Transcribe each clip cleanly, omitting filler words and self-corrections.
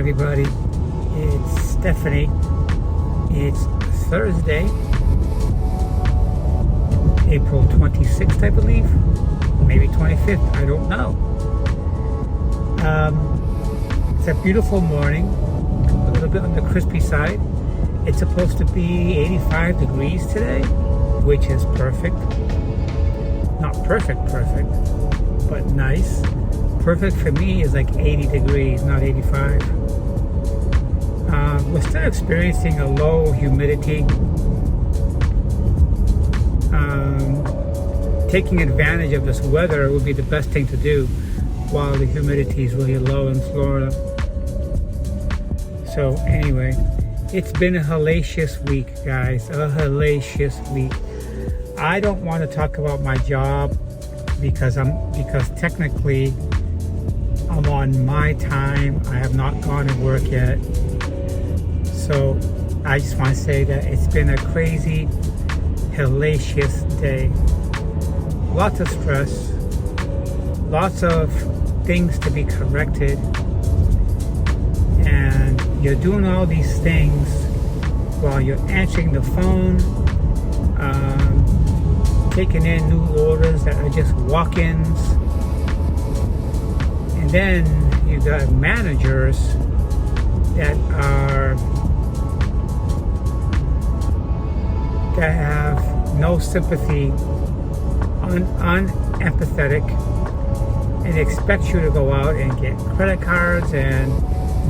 everybody, it's Stephanie. It's Thursday, April 26th, I believe, maybe 25th, I don't know. It's a beautiful morning, a little bit on the crispy side. It's supposed to be 85 degrees today, which is perfect. Not perfect, but nice. Perfect for me is like 80 degrees, not 85. We're still experiencing a low humidity. Taking advantage of this weather would be the best thing to do while the humidity is really low in Florida. So anyway, it's been a hellacious week, guys. A hellacious week. I don't want to talk about my job because technically I'm on my time. I have not gone to work yet. So I just want to say that it's been a crazy, hellacious day. Lots of stress, lots of things to be corrected, and you're doing all these things while you're answering the phone, taking in new orders that are just walk-ins, and then you got managers that have no sympathy, unempathetic, and expect you to go out and get credit cards and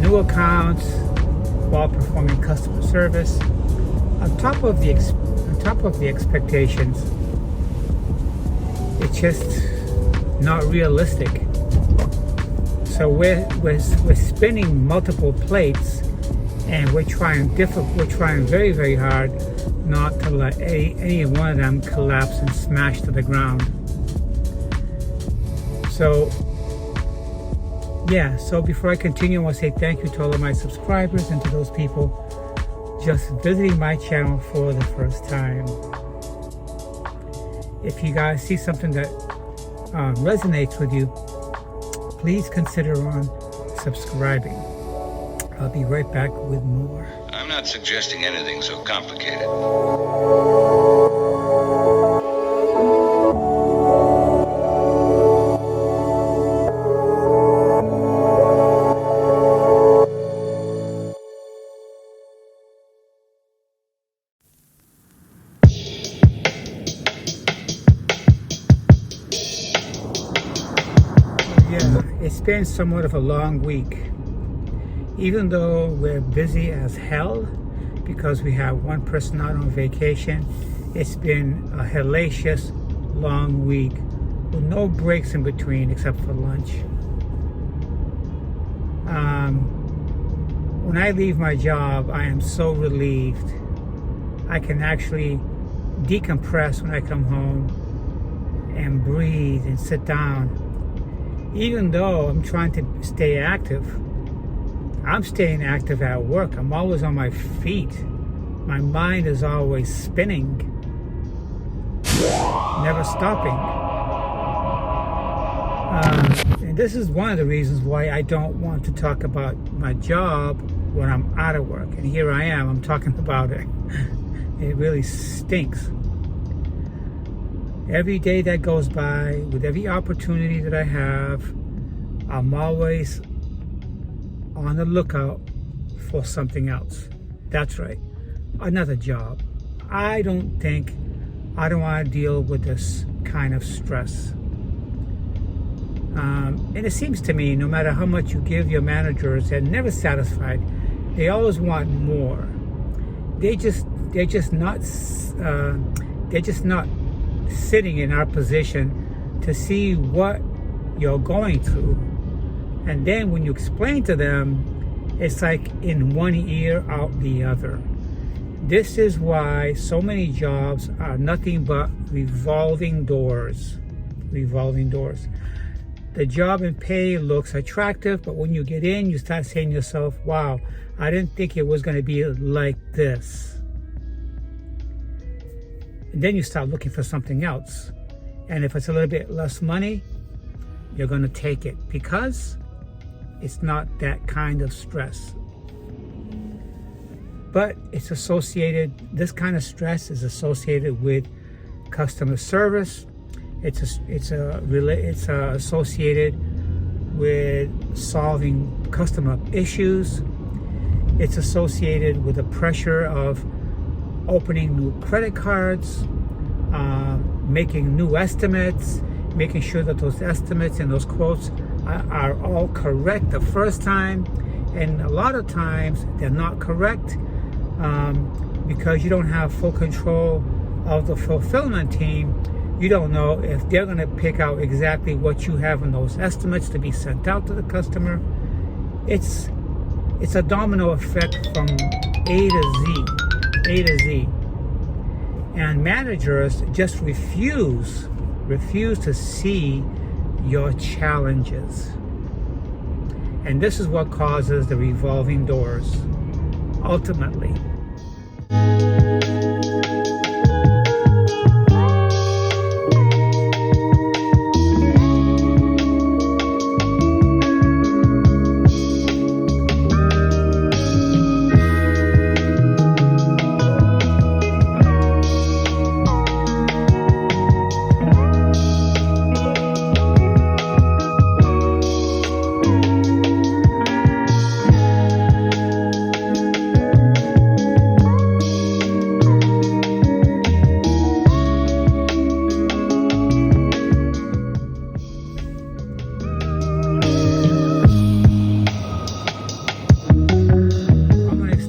new accounts while performing customer service on top of the expectations. It's just not realistic. So we're spinning multiple plates, and we're trying very, very hard not to let any one of them collapse and smash to the ground. So yeah, so before I continue, I want to say thank you to all of my subscribers and to those people just visiting my channel for the first time. If you guys see something that resonates with you, please consider on subscribing. I'll be right back with more. I'm not suggesting anything so complicated. Yeah, it's been somewhat of a long week. Even though we're busy as hell because we have one person out on vacation, it's been a hellacious long week with no breaks in between except for lunch. When I leave my job, I am so relieved. I can actually decompress when I come home and breathe and sit down. Even though I'm trying to stay active, I'm staying active at work. I'm always on my feet. My mind is always spinning, never stopping. And this is one of the reasons why I don't want to talk about my job when I'm out of work. And here I am, I'm talking about it. It really stinks. Every day that goes by, with every opportunity that I have, I'm always on the lookout for something else. That's right, another job. I don't want to deal with this kind of stress. And it seems to me, no matter how much you give your managers, they're never satisfied. They always want more. They're just not sitting in our position to see what you're going through. And then when you explain to them, it's like in one ear, out the other. This is why so many jobs are nothing but revolving doors. Revolving doors. The job and pay looks attractive, but when you get in, you start saying to yourself, wow, I didn't think it was going to be like this. And then you start looking for something else. And if it's a little bit less money, you're going to take it because It's not that kind of stress. But it's associated, this kind of stress is associated with customer service. It's associated with solving customer issues. It's associated with the pressure of opening new credit cards, making new estimates, making sure that those estimates and those quotes are all correct the first time. And a lot of times they're not correct because you don't have full control of the fulfillment team. You don't know if they're going to pick out exactly what you have in those estimates to be sent out to the customer. It's a domino effect from A to Z. And managers just refuse to see your challenges. And this is what causes the revolving doors, ultimately.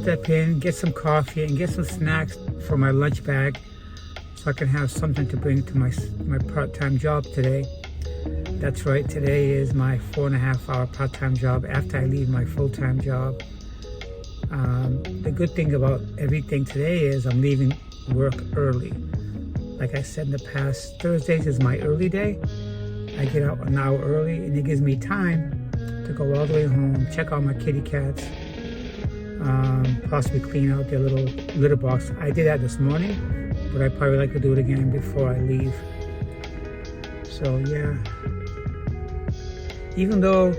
Step in, get some coffee, and get some snacks for my lunch bag so I can have something to bring to my part-time job today. That's right, today is my 4.5-hour part-time job after I leave my full-time job. The good thing about everything today is I'm leaving work early. Like I said in the past, Thursdays is my early day. I get out an hour early and it gives me time to go all the way home, check out my kitty cats, possibly clean out their little litter box. I did that this morning, but I probably like to do it again before I leave. So yeah, even though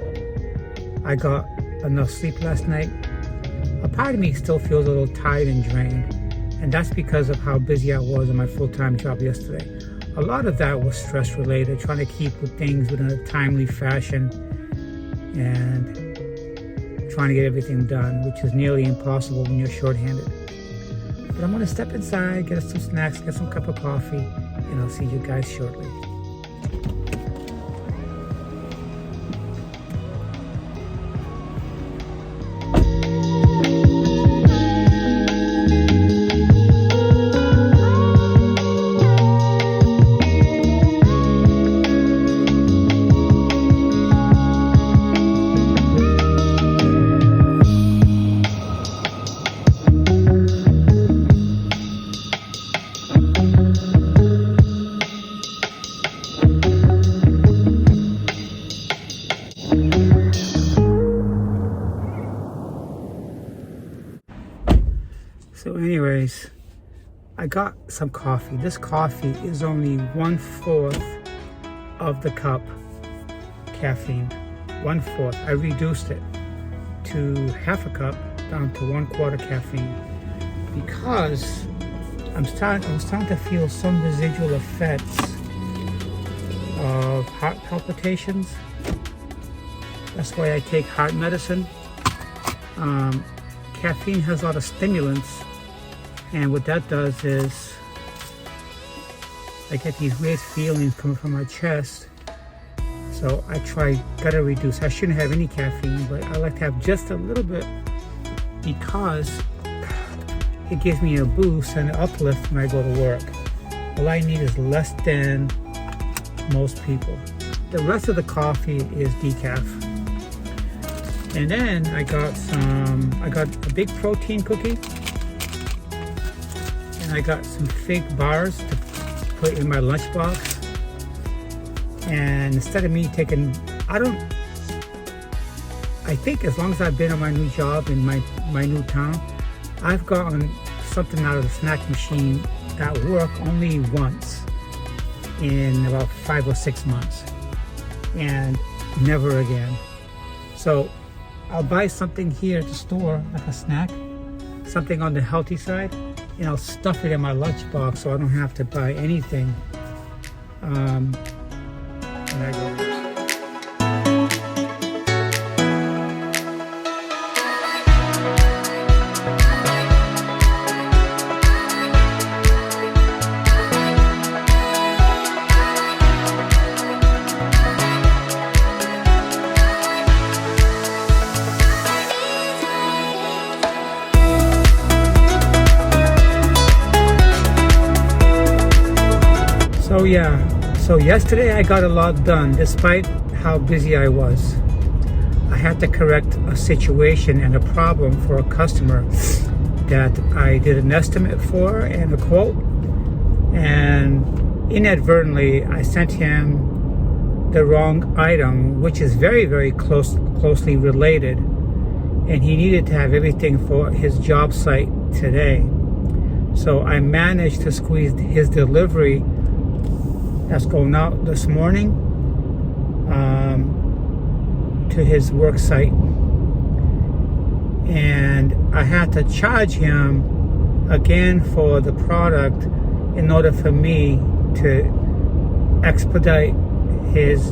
I got enough sleep last night, a part of me still feels a little tired and drained, and that's because of how busy I was in my full-time job yesterday. A lot of that was stress related, trying to keep with things within a timely fashion and trying to get everything done, which is nearly impossible when you're shorthanded. But I'm going to step inside, get us some snacks, get some cup of coffee, and I'll see you guys shortly. So anyways, I got some coffee. This coffee is only 1/4 of the cup caffeine. 1/4. I reduced it to half a cup down to 1/4 caffeine because I was starting to feel some residual effects of heart palpitations. That's why I take heart medicine. Caffeine has a lot of stimulants, and what that does is I get these weird feelings coming from my chest. So I gotta reduce. I shouldn't have any caffeine, but I like to have just a little bit because it gives me a boost and an uplift when I go to work. All I need is less than most people. The rest of the coffee is decaf. And then I got a big protein cookie, and I got some fig bars to put in my lunchbox. And instead of me taking, I think as long as I've been on my new job in my new town, I've gotten something out of the snack machine at work only once in about 5 or 6 months, and never again. So I'll buy something here at the store, like a snack, something on the healthy side, and I'll stuff it in my lunchbox so I don't have to buy anything when I go. So yesterday I got a lot done despite how busy I was. I had to correct a situation and a problem for a customer that I did an estimate for and a quote, and inadvertently I sent him the wrong item, which is very, very closely related, and he needed to have everything for his job site today. So I managed to squeeze his delivery that's going out this morning to his work site, and I had to charge him again for the product in order for me to expedite his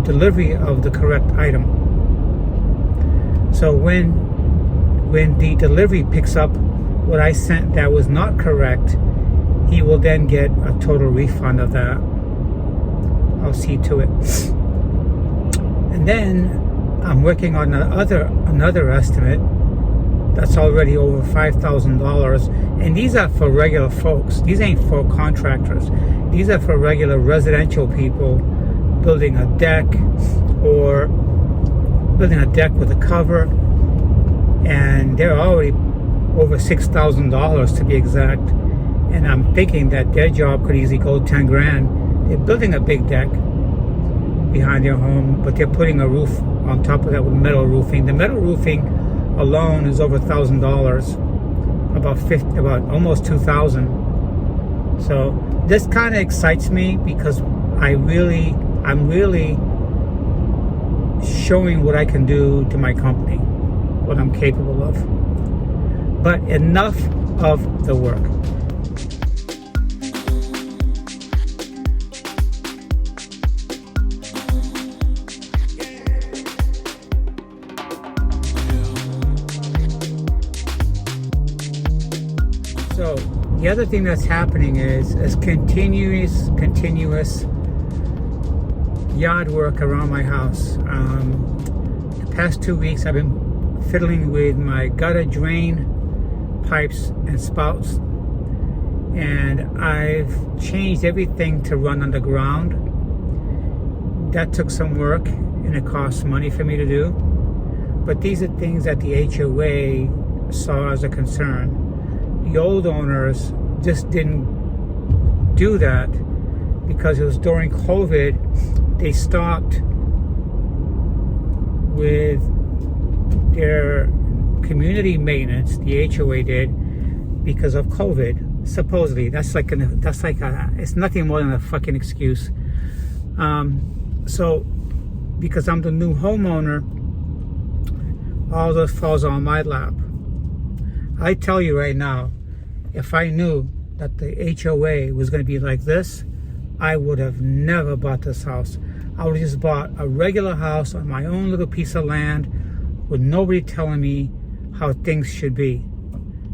delivery of the correct item. So when the delivery picks up what I sent that was not correct, he will then get a total refund of that. I'll see to it. And then I'm working on another estimate that's already over $5,000. And these are for regular folks. These ain't for contractors. These are for regular residential people building a deck or building a deck with a cover. And they're already over $6,000 to be exact. And I'm thinking that their job could easily go 10 grand. They're building a big deck behind their home, but they're putting a roof on top of that with metal roofing. The metal roofing alone is over $1,000, about almost $2,000. So this kind of excites me because I'm really showing what I can do to my company, what I'm capable of. But enough of the work. So the other thing that's happening is continuous yard work around my house. The past 2 weeks I've been fiddling with my gutter drain pipes and spouts, and I've changed everything to run underground. That took some work and it costs money for me to do, but these are things that the HOA saw as a concern. The old owners just didn't do that because it was during COVID. They stopped with their community maintenance. The HOA did because of COVID. Supposedly, it's nothing more than a fucking excuse. So, because I'm the new homeowner, all this falls on my lap. I tell you right now, if I knew that the HOA was going to be like this, I would have never bought this house. I would have just bought a regular house on my own little piece of land with nobody telling me how things should be.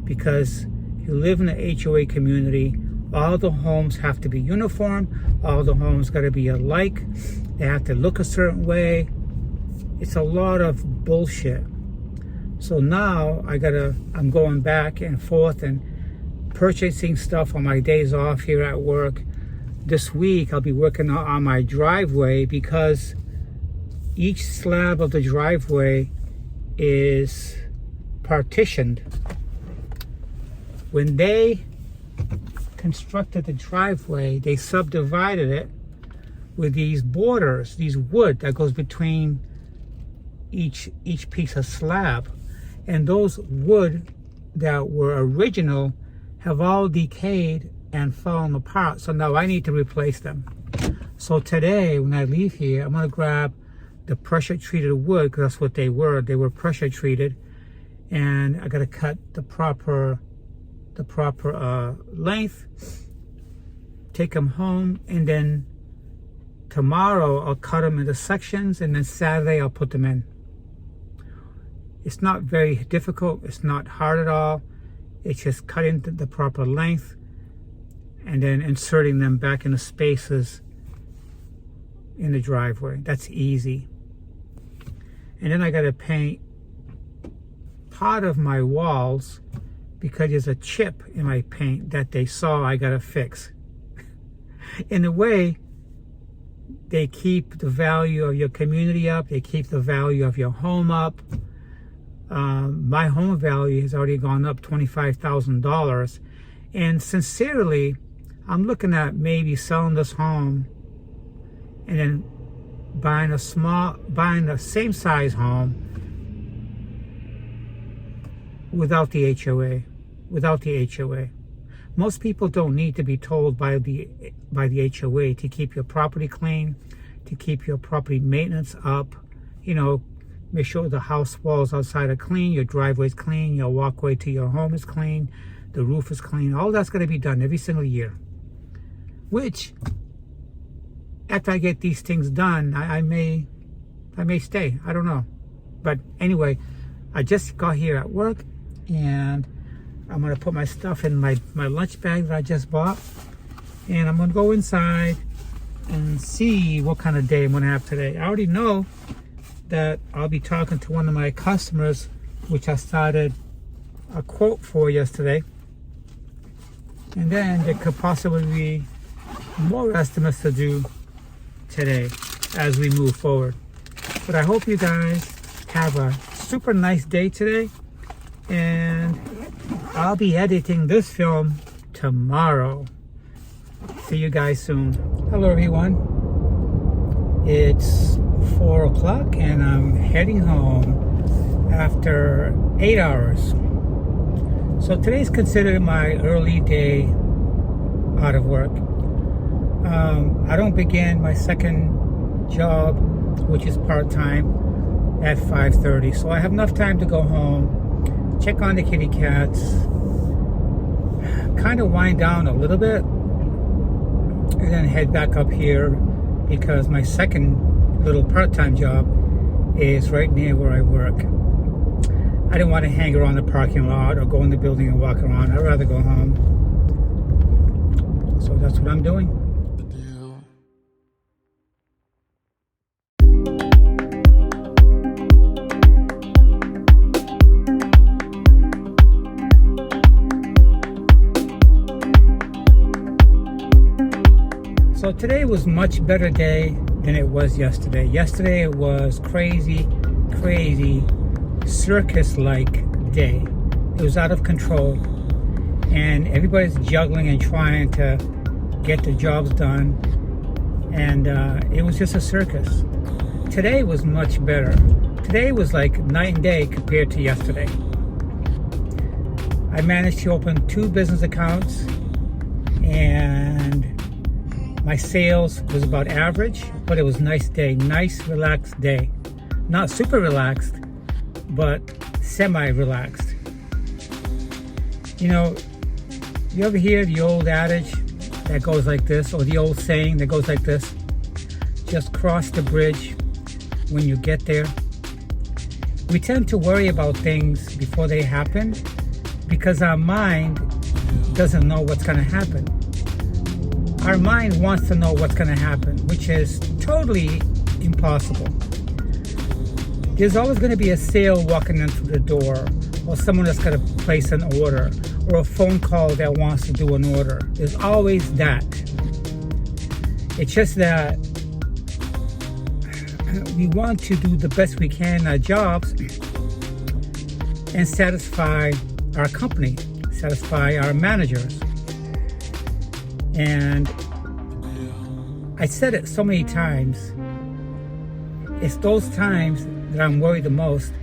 Because you live in a HOA community, all the homes have to be uniform, all the homes got to be alike, they have to look a certain way. It's a lot of bullshit. So now I'm going back and forth and purchasing stuff on my days off here at work. This week I'll be working on my driveway because each slab of the driveway is partitioned. When they constructed the driveway, they subdivided it with these borders, these wood that goes between each piece of slab. And those wood that were original have all decayed and fallen apart. So now I need to replace them. So today, when I leave here, I'm gonna grab the pressure treated wood, because that's what they were. They were pressure treated, and I got to cut the proper length, take them home, and then tomorrow I'll cut them into sections, and then Saturday I'll put them in. It's not very difficult. It's not hard at all. It's just cutting the proper length and then inserting them back in the spaces in the driveway. That's easy. And then I got to paint part of my walls because there's a chip in my paint that they saw I got to fix. In a way, they keep the value of your community up. They keep the value of your home up. My home value has already gone up $25,000. And sincerely, I'm looking at maybe selling this home and then buying the same size home without the HOA. Most people don't need to be told by the HOA to keep your property clean, to keep your property maintenance up. You know, make sure the house walls outside are clean, your driveway's clean, your walkway to your home is clean, the roof is clean. All that's going to be done every single year. Which, after I get these things done, I may stay. I don't know. But anyway, I just got here at work, and I'm going to put my stuff in my lunch bag that I just bought. And I'm going to go inside and see what kind of day I'm going to have today. I already know that I'll be talking to one of my customers, which I started a quote for yesterday. And then there could possibly be more estimates to do today as we move forward. But I hope you guys have a super nice day today. And I'll be editing this film tomorrow. See you guys soon. Hello everyone. It's 4 o'clock and I'm heading home after 8 hours. So today's considered my early day out of work. I don't begin my second job, which is part-time, at 5:30. So I have enough time to go home, check on the kitty cats, kind of wind down a little bit, and then head back up here because my second little part-time job is right near where I work. I didn't want to hang around the parking lot or go in the building and walk around. I'd rather go home. So that's what I'm doing. So today was much better day than it was yesterday. Yesterday it was crazy circus-like day. It was out of control and everybody's juggling and trying to get the jobs done, and it was just a circus. Today was much better. Today was like night and day compared to yesterday. I managed to open 2 business accounts and my sales was about average, but it was a nice day, nice relaxed day. Not super relaxed, but semi-relaxed. You know, you ever hear the old adage that goes like this, or the old saying that goes like this? Just cross the bridge when you get there. We tend to worry about things before they happen because our mind doesn't know what's going to happen. Our mind wants to know what's going to happen, which is totally impossible. There's always going to be a sale walking in through the door, or someone that's going to place an order, or a phone call that wants to do an order. There's always that. It's just that we want to do the best we can in our jobs and satisfy our company, satisfy our managers. And I said it so many times, it's those times that I'm worried the most,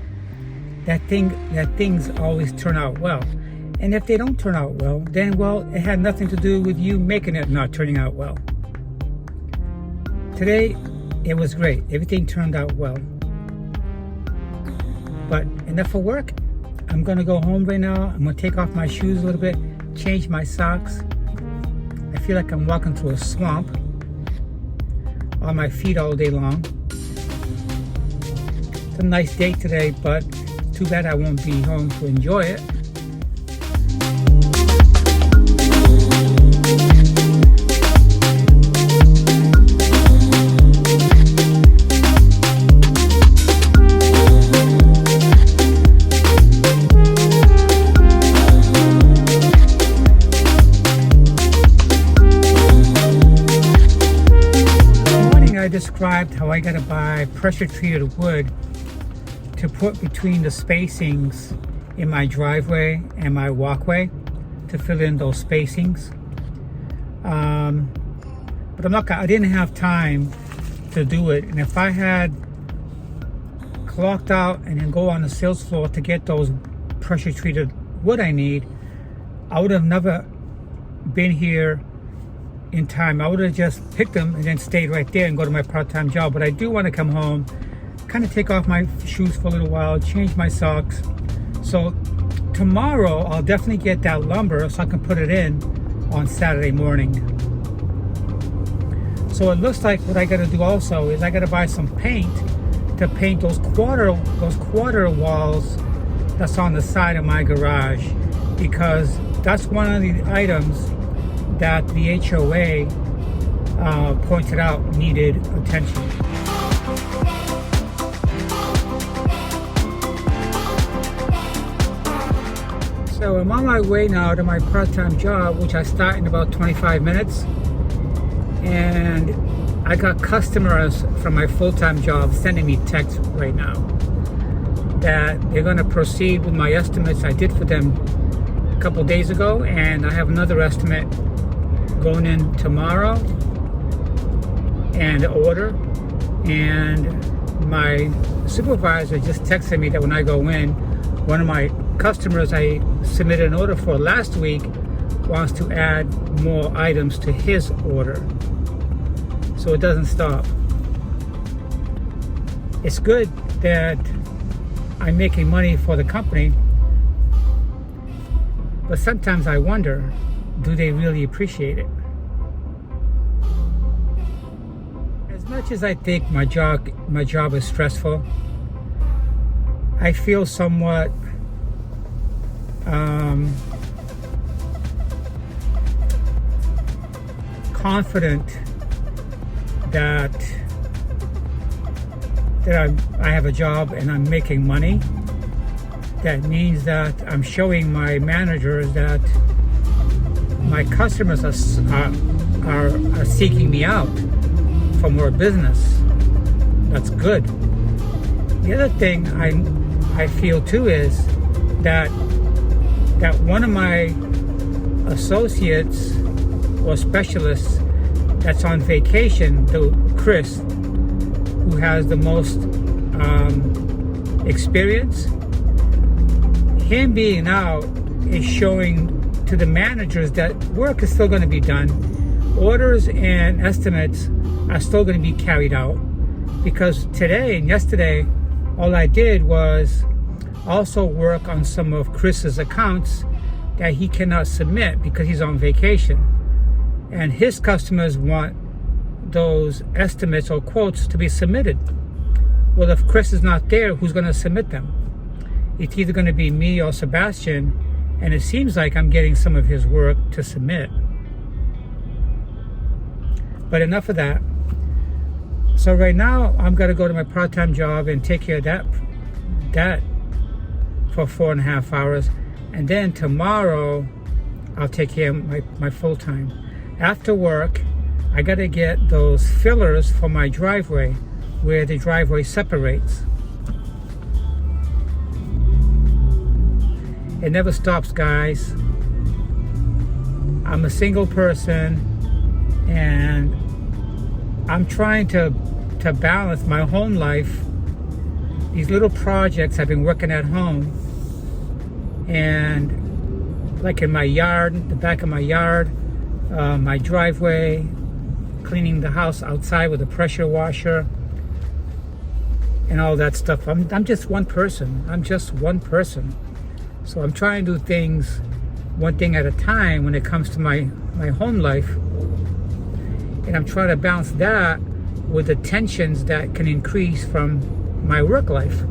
that things always turn out well. And if they don't turn out well, then it had nothing to do with you making it not turning out well. Today it was great. Everything turned out well. But enough for work. I'm gonna go home right now. I'm gonna take off my shoes a little bit, change my socks. I feel like I'm walking through a swamp on my feet all day long. It's a nice day today, but too bad I won't be home to enjoy it. I described how I got to buy pressure treated wood to put between the spacings in my driveway and my walkway to fill in those spacings. But I didn't have time to do it. And if I had clocked out and then go on the sales floor to get those pressure treated wood I need, I would have never been here in time. I would have just picked them and then stayed right there and go to my part-time job. But I do want to come home, kind of take off my shoes for a little while, change my socks. So tomorrow I'll definitely get that lumber so I can put it in on Saturday morning. So it looks like what I got to do also is I got to buy some paint to paint those quarter walls that's on the side of my garage, because that's one of the items that the HOA pointed out needed attention. So I'm on my way now to my part-time job, which I start in about 25 minutes. And I got customers from my full-time job sending me texts right now that they're going to proceed with my estimates I did for them a couple days ago, and I have another estimate going in tomorrow and order. And my supervisor just texted me that when I go in, one of my customers I submitted an order for last week wants to add more items to his order. So it doesn't stop. It's good that I'm making money for the company, but sometimes I wonder, do they really appreciate it? As much as I think my job is stressful, I feel somewhat confident that I have a job and I'm making money. That means that I'm showing my managers that my customers are seeking me out for more business. That's good. The other thing I feel too is that one of my associates or specialists that's on vacation, Chris, who has the most experience, him being out is showing to the managers that work is still going to be done. Orders and estimates are still going to be carried out, because today and yesterday all I did was also work on some of Chris's accounts that he cannot submit because he's on vacation, and his customers want those estimates or quotes to be submitted. Well, if Chris is not there, who's going to submit them? It's either going to be me or Sebastian, and it seems like I'm getting some of his work to submit. But enough of that. So right now I'm going to go to my part-time job and take care of that for 4.5 hours, and then tomorrow I'll take care of my full-time. After work, I got to get those fillers for my driveway where the driveway separates. It never stops, guys. I'm a single person, and I'm trying to balance my home life, these little projects I've been working at home, and like in my yard, the back of my yard, my driveway, cleaning the house outside with a pressure washer and all that stuff. I'm just one person. I'm just one person. So I'm trying to do things one thing at a time when it comes to my home life. And I'm trying to balance that with the tensions that can increase from my work life.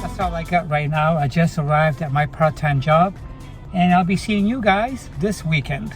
That's all I got right now. I just arrived at my part-time job, and I'll be seeing you guys this weekend.